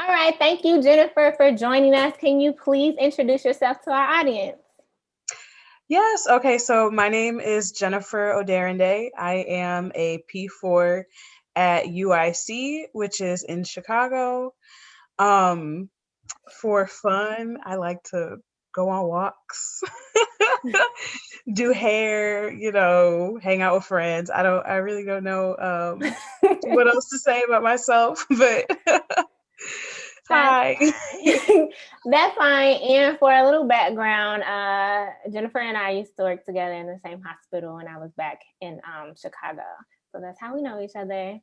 All right. Thank you, Jennifer, for joining us. Can you please introduce yourself to our audience? Yes. Okay. So my name is Jennifer Oderinde. I am a P4 at UIC, which is in Chicago. Um, for fun, I like to go on walks, do hair, hang out with friends. I really don't know what else to say about myself, but That's hi. fine. That's fine. And for a little background, Jennifer and I used to work together in the same hospital when I was back in Chicago. So that's how we know each other.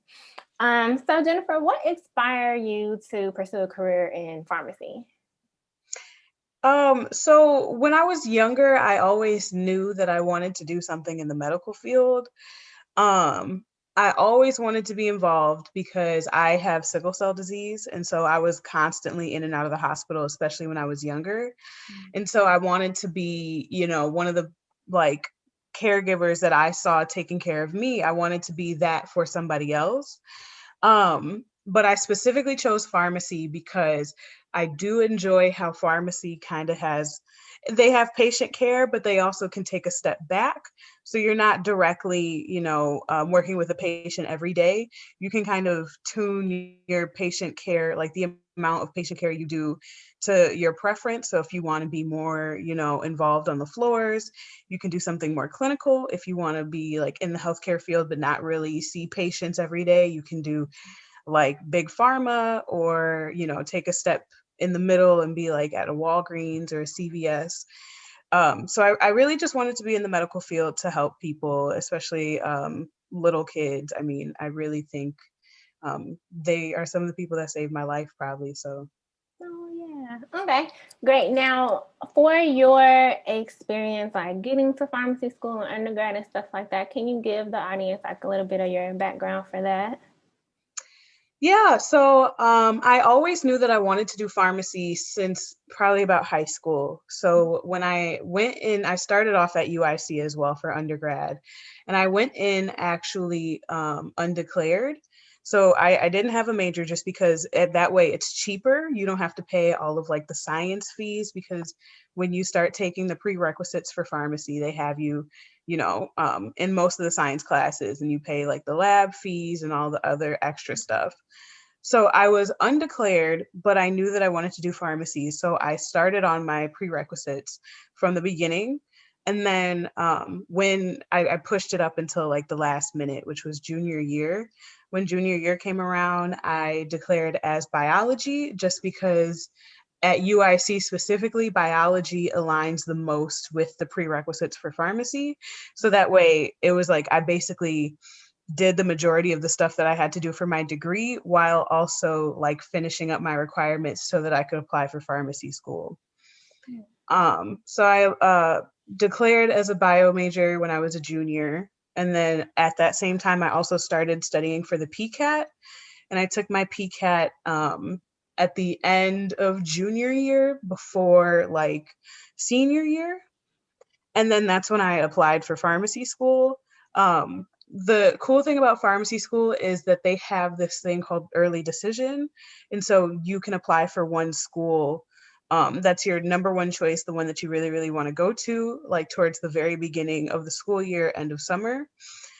So Jennifer, what inspired you to pursue a career in pharmacy? So when I was younger, I always knew that I wanted to do something in the medical field. Um, I always wanted to be involved because I have sickle cell disease. And so I was constantly in and out of the hospital, especially when I was younger. And so I wanted to be, one of the like caregivers that I saw taking care of me. I wanted to be that for somebody else. But I specifically chose pharmacy because I do enjoy how pharmacy kind of they have patient care, but they also can take a step back. So you're not directly, working with a patient every day. You can kind of tune your patient care, like the amount of patient care you do to your preference. So if you want to be more, involved on the floors, you can do something more clinical. If you want to be like in the healthcare field, but not really see patients every day, you can do like big pharma or, take a step in the middle and be like at a Walgreens or a CVS. So I really just wanted to be in the medical field to help people, especially little kids. I mean, I really think they are some of the people that saved my life, probably. So Oh yeah. Okay. Great. Now, for your experience, like getting to pharmacy school and undergrad and stuff like that, can you give the audience like a little bit of your background for that? yeah, so I always knew that I wanted to do pharmacy since probably about high school. So when I went in, I started off at UIC as well for undergrad, and I went in actually undeclared. So I didn't have a major just because that way it's cheaper. You don't have to pay all of like the science fees because when you start taking the prerequisites for pharmacy, they have you in most of the science classes, and you pay like the lab fees and all the other extra stuff. So I was undeclared, but I knew that I wanted to do pharmacy. So I started on my prerequisites from the beginning. And then when I pushed it up until like the last minute, which was junior year, when junior year came around, I declared as biology just because at UIC specifically, biology aligns the most with the prerequisites for pharmacy. So that way it was like I basically did the majority of the stuff that I had to do for my degree while also like finishing up my requirements so that I could apply for pharmacy school. So I declared as a bio major when I was a junior. And then at that same time, I also started studying for the PCAT. And I took my PCAT at the end of junior year before like senior year. And then that's when I applied for pharmacy school. The cool thing about pharmacy school is that they have this thing called early decision. And so you can apply for one school that's your number one choice, the one that you really, really want to go to, like towards the very beginning of the school year, end of summer.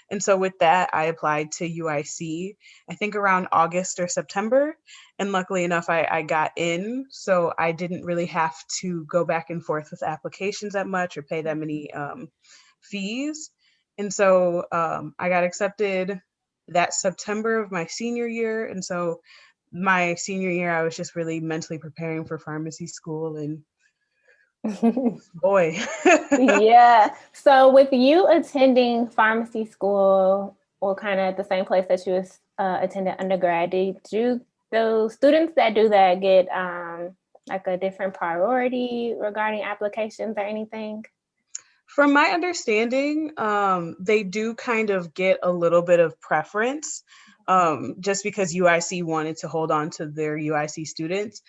And so with that, I applied to UIC, I think around August or September. And luckily enough, I got in. So I didn't really have to go back and forth with applications that much or pay that many fees. And so I got accepted that September of my senior year. And so my senior year, I was just really mentally preparing for pharmacy school. And boy, Yeah. So with you attending pharmacy school or kind of at the same place that you attended undergrad, did you those students that do that get like a different priority regarding applications or anything? from my understanding, they do kind of get a little bit of preference just because UIC wanted to hold on to their UIC students.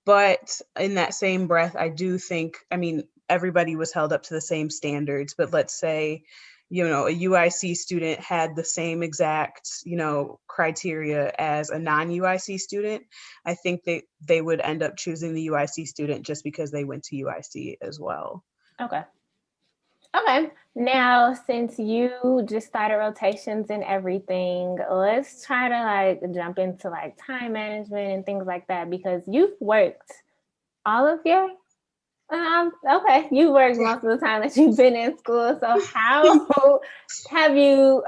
But in that same breath, I do think, I mean, everybody was held up to the same standards. But let's say, a UIC student had the same exact, criteria as a non-UIC student, I think they would end up choosing the UIC student just because they went to UIC as well. Okay. Okay. Now, since you just started rotations and everything, let's try to like jump into like time management and things like that because you've worked all of your okay, you worked most of the time that you've been in school. So how have you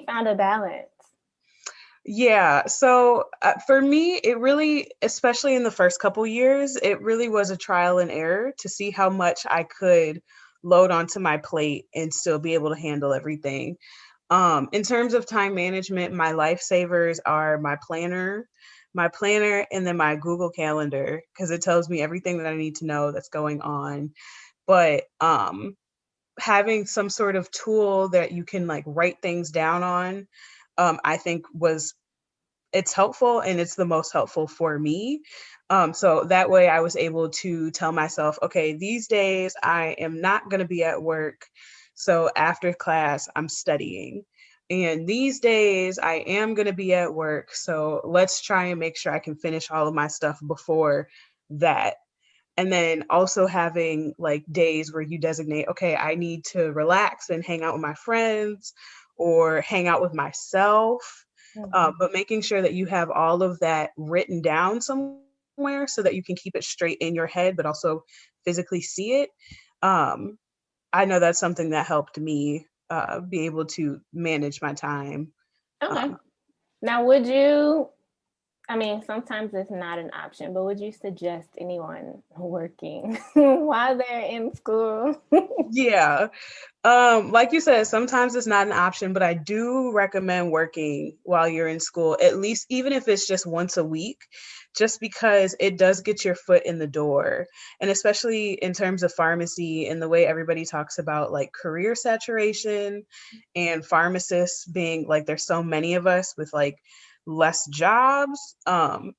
found a balance? Yeah. So for me, it really, especially in the first couple years, it really was a trial and error to see how much I could load onto my plate and still be able to handle everything. In terms of time management, my lifesavers are my planner, and then my Google Calendar, because it tells me everything that I need to know that's going on. But having some sort of tool that you can like write things down on, I think it's helpful, and it's the most helpful for me. So that way I was able to tell myself, okay, these days I am not going to be at work. So after class, I'm studying. And these days I am going to be at work. So let's try and make sure I can finish all of my stuff before that. And then also having like days where you designate, okay, I need to relax and hang out with my friends or hang out with myself. But making sure that you have all of that written down somewhere so that you can keep it straight in your head, but also physically see it. Um, I know that's something that helped me be able to manage my time. Okay. Um, Now, would you I mean, sometimes it's not an option, but would you suggest anyone working while they're in school? yeah. Like you said, sometimes it's not an option, but I do recommend working while you're in school, at least even if it's just once a week, just because it does get your foot in the door. And especially in terms of pharmacy and the way everybody talks about like career saturation and pharmacists being like, there's so many of us with like less jobs,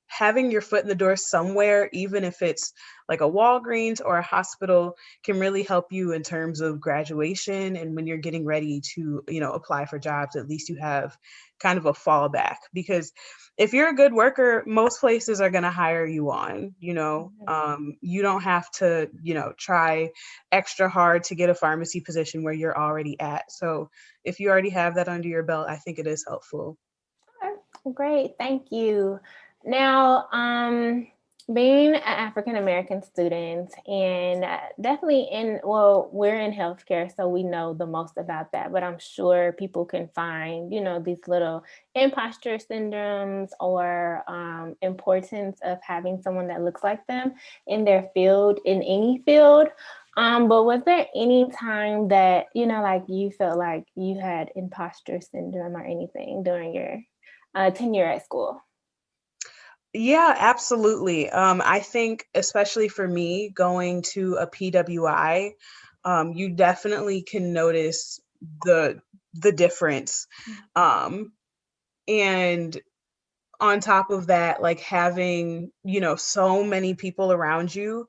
having your foot in the door somewhere, even if it's like a Walgreens or a hospital, can really help you in terms of graduation. And when you're getting ready to, apply for jobs, at least you have kind of a fallback, because if you're a good worker, most places are going to hire you on. You don't have to, try extra hard to get a pharmacy position where you're already at. So if you already have that under your belt, I think it is helpful. Great, thank you. Now, being an African American student and definitely we're in healthcare, so we know the most about that, but I'm sure people can find, these little imposter syndromes or importance of having someone that looks like them in their field, in any field. But was there any time that, like you felt like you had imposter syndrome or anything during your tenure at school? Yeah, absolutely. I think especially for me going to a PWI, you definitely can notice the difference. Um, and on top of that, like having, so many people around you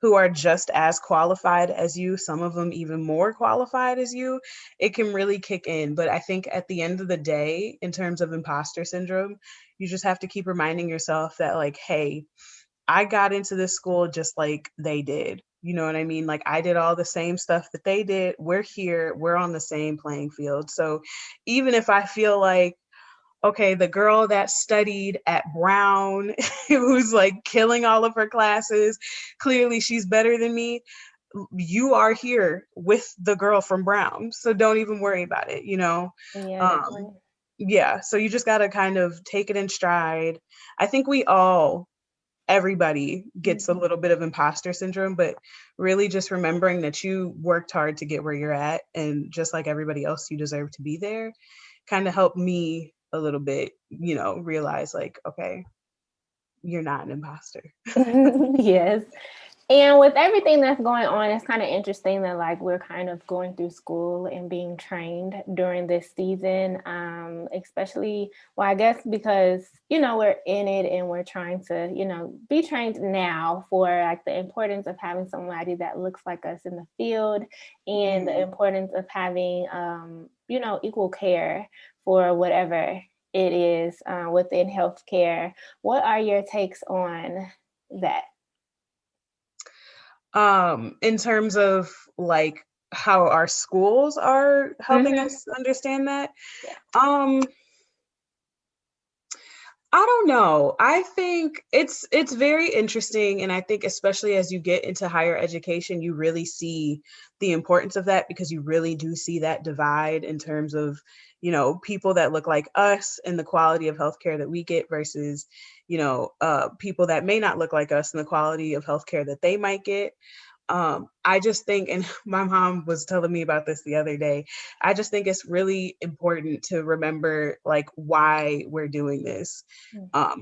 who are just as qualified as you, some of them even more qualified as you, it can really kick in. But I think at the end of the day, in terms of imposter syndrome, you just have to keep reminding yourself that, like, hey, I got into this school just like they did. You know what I mean? Like, I did all the same stuff that they did. We're here, we're on the same playing field. So even if I feel like, okay, the girl that studied at Brown, who's like killing all of her classes, clearly she's better than me. You are here with the girl from Brown, so don't even worry about it, Yeah, Um, definitely. yeah, so you just got to kind of take it in stride. I think everybody gets a little bit of imposter syndrome, but really just remembering that you worked hard to get where you're at, and just like everybody else, you deserve to be there, kind of helped me a little bit, realize like, okay, you're not an imposter. Yes. And with everything that's going on, it's kind of interesting that like we're kind of going through school and being trained during this season, especially, well, I guess because, you know, we're in it and we're trying to, you know, be trained now for like the importance of having somebody that looks like us in the field and the importance of having, you know, equal care for whatever it is within healthcare. What are your takes on that? In terms of like how our schools are helping us understand that. Yeah. I don't know. I think it's very interesting, and I think especially as you get into higher education, you really see the importance of that, because you really do see that divide in terms of, you know, people that look like us and the quality of healthcare that we get versus, you know, people that may not look like us and the quality of healthcare that they might get. I just think, and my mom was telling me about this the other day, I just think it's really important to remember like why we're doing this.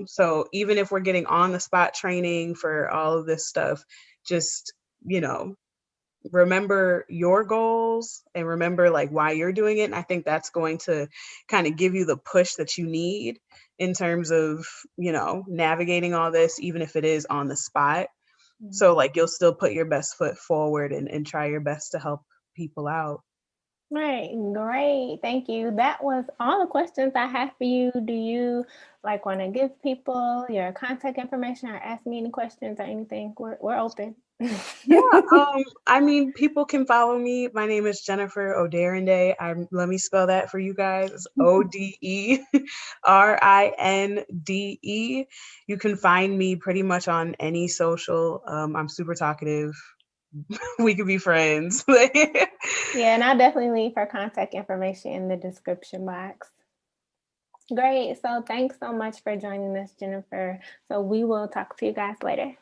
So even if we're getting on the spot training for all of this stuff, just, you know, remember your goals and remember like why you're doing it. And I think that's going to kind of give you the push that you need in terms of, you know, navigating all this, even if it is on the spot. So like you'll still put your best foot forward and try your best to help people out. Right, great. Thank you. That was all the questions I have for you. Do you like want to give people your contact information or ask me any questions or anything? We're open. Yeah, I mean, people can follow me. My name is Jennifer Oderinde. Let me spell that for you guys. It's Oderinde. You can find me pretty much on any social. I'm super talkative. We could be friends. Yeah, and I'll definitely leave her contact information in the description box. Great. So thanks so much for joining us, Jennifer. So we will talk to you guys later.